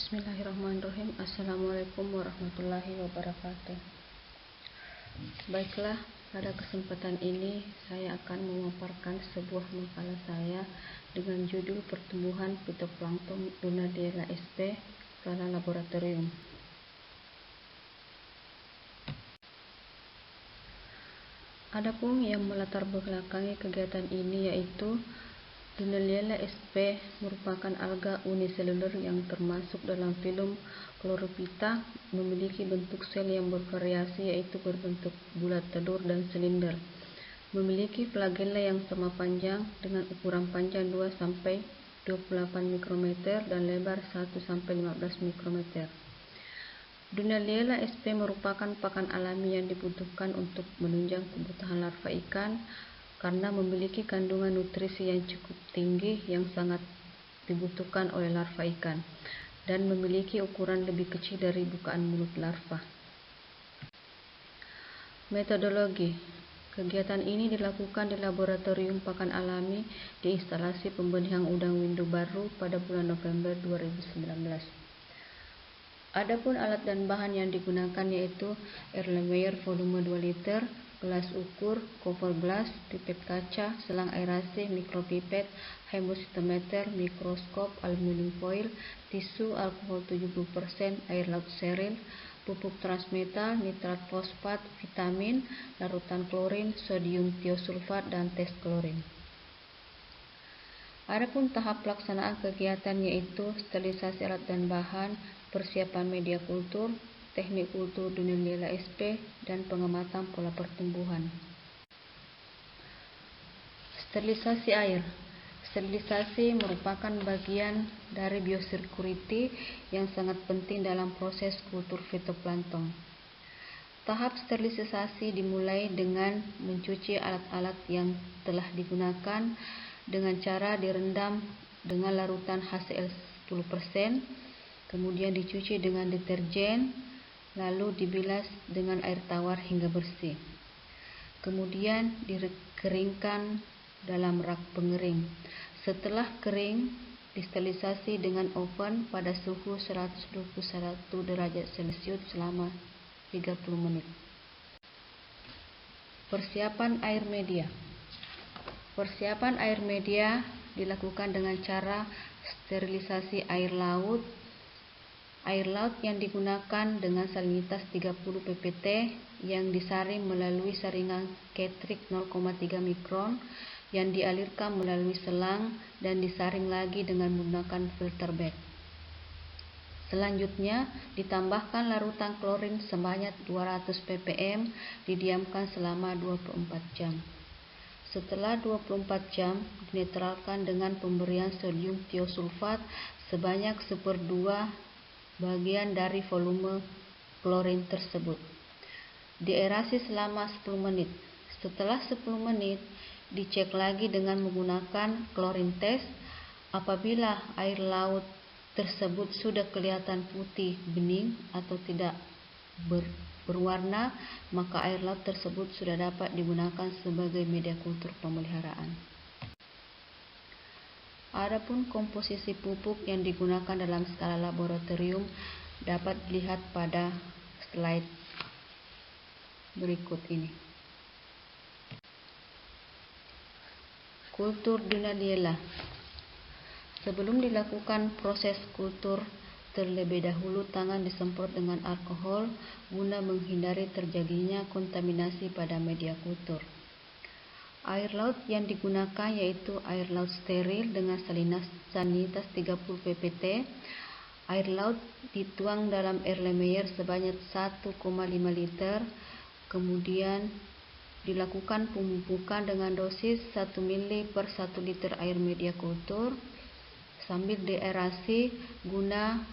Bismillahirrahmanirrahim. Assalamualaikum warahmatullahi wabarakatuh. Baiklah, pada kesempatan ini saya akan memaparkan sebuah makalah saya dengan judul Pertumbuhan Fitoplankton Dunaliella sp. skala laboratorium. Adapun yang melatar belakangi kegiatan ini yaitu Dunaliella sp. merupakan alga uniseluler yang termasuk dalam filum Chlorophyta, memiliki bentuk sel yang bervariasi yaitu berbentuk bulat telur dan silinder, memiliki flagella yang sama panjang dengan ukuran panjang 2-28 mikrometer dan lebar 1-15 mikrometer. Dunaliella sp. merupakan pakan alami yang dibutuhkan untuk menunjang kebutuhan larva ikan karena memiliki kandungan nutrisi yang cukup tinggi yang sangat dibutuhkan oleh larva ikan dan memiliki ukuran lebih kecil dari bukaan mulut larva. Metodologi kegiatan ini dilakukan di laboratorium pakan alami di instalasi pembenihan udang windu baru pada bulan November 2019. Adapun alat dan bahan yang digunakan yaitu Erlenmeyer volume 2 liter, gelas ukur, cover glass, pipet kaca, selang aerasi, mikropipet, hemositometer, mikroskop, aluminium foil, tisu, alkohol 70%, air laut steril, pupuk transmetal, nitrat fosfat, vitamin, larutan klorin, sodium tiosulfat, dan tes klorin. Adapun tahap pelaksanaan kegiatan yaitu sterilisasi alat dan bahan, persiapan media kultur, teknik kultur Dunaliella sp. dan pengamatan pola pertumbuhan. Sterilisasi air. Sterilisasi merupakan bagian dari biosecurity yang sangat penting dalam proses kultur fitoplankton. Tahap sterilisasi dimulai dengan mencuci alat-alat yang telah digunakan dengan cara direndam dengan larutan HCl 10%, kemudian dicuci dengan deterjen, lalu dibilas dengan air tawar hingga bersih. Kemudian dikeringkan dalam rak pengering. Setelah kering, disterilisasi dengan oven pada suhu 121 derajat Celcius selama 30 menit. Persiapan air media. Persiapan air media dilakukan dengan cara sterilisasi air laut. Air laut yang digunakan dengan salinitas 30 ppt yang disaring melalui saringan Ketrich 0,3 mikron yang dialirkan melalui selang dan disaring lagi dengan menggunakan filter bag. Selanjutnya, ditambahkan larutan klorin sebanyak 200 ppm, didiamkan selama 24 jam. Setelah 24 jam, dinetralkan dengan pemberian sodium tiosulfat sebanyak 1/2 bagian dari volume klorin tersebut. Diaerasi selama 10 menit. Setelah 10 menit, dicek lagi dengan menggunakan klorin test. Apabila air laut tersebut sudah kelihatan putih bening atau tidak berwarna, maka air laut tersebut sudah dapat digunakan sebagai media kultur pemeliharaan. Adapun komposisi pupuk yang digunakan dalam skala laboratorium dapat dilihat pada slide berikut ini. Kultur Dunaliella. Sebelum dilakukan proses kultur, terlebih dahulu tangan disemprot dengan alkohol guna menghindari terjadinya kontaminasi pada media kultur. Air laut yang digunakan yaitu air laut steril dengan salinitas 30 ppt. Air laut dituang dalam Erlenmeyer sebanyak 1,5 liter. Kemudian dilakukan pemupukan dengan dosis 1 ml per 1 liter air media kultur sambil diaerasi guna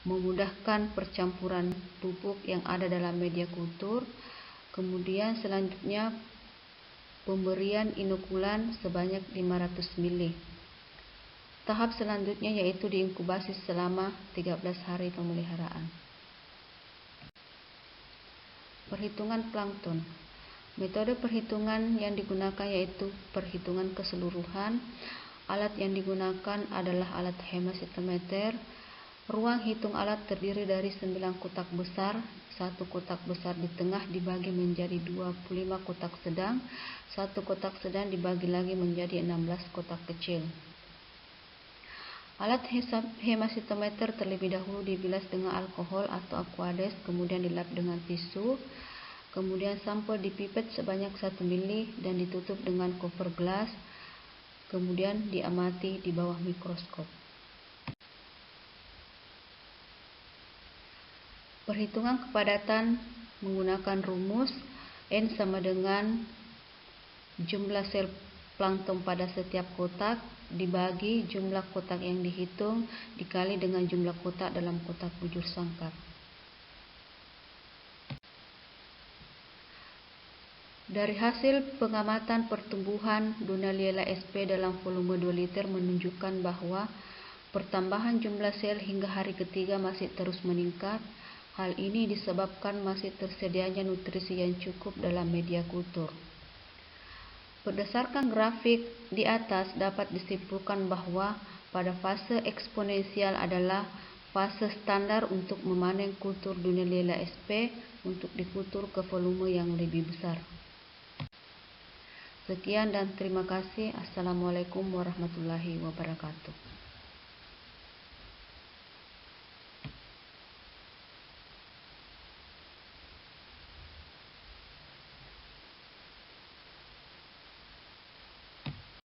memudahkan percampuran pupuk yang ada dalam media kultur. Kemudian selanjutnya pemberian inokulan sebanyak 500 ml. Tahap selanjutnya yaitu diinkubasi selama 13 hari pemeliharaan. Perhitungan plankton. Metode perhitungan yang digunakan yaitu perhitungan keseluruhan. Alat yang digunakan adalah alat hemositometer. Ruang hitung alat terdiri dari 9 kotak besar, 1 kotak besar di tengah dibagi menjadi 25 kotak sedang, 1 kotak sedang dibagi lagi menjadi 16 kotak kecil. Alat hemasitometer terlebih dahulu dibilas dengan alkohol atau aqueous, kemudian dilap dengan tisu, kemudian sampel dipipet sebanyak 1 mili dan ditutup dengan cover gelas, kemudian diamati di bawah mikroskop. Perhitungan kepadatan menggunakan rumus N sama dengan jumlah sel plankton pada setiap kotak dibagi jumlah kotak yang dihitung dikali dengan jumlah kotak dalam kotak bujur sangkar. Dari hasil pengamatan pertumbuhan Dunaliella sp dalam volume 2 liter menunjukkan bahwa pertambahan jumlah sel hingga hari ketiga masih terus meningkat. Hal ini disebabkan masih tersedianya nutrisi yang cukup dalam media kultur. Berdasarkan grafik di atas dapat disimpulkan bahwa pada fase eksponensial adalah fase standar untuk memanen kultur Dunaliella sp untuk dikultur ke volume yang lebih besar. Sekian dan terima kasih. Assalamualaikum warahmatullahi wabarakatuh.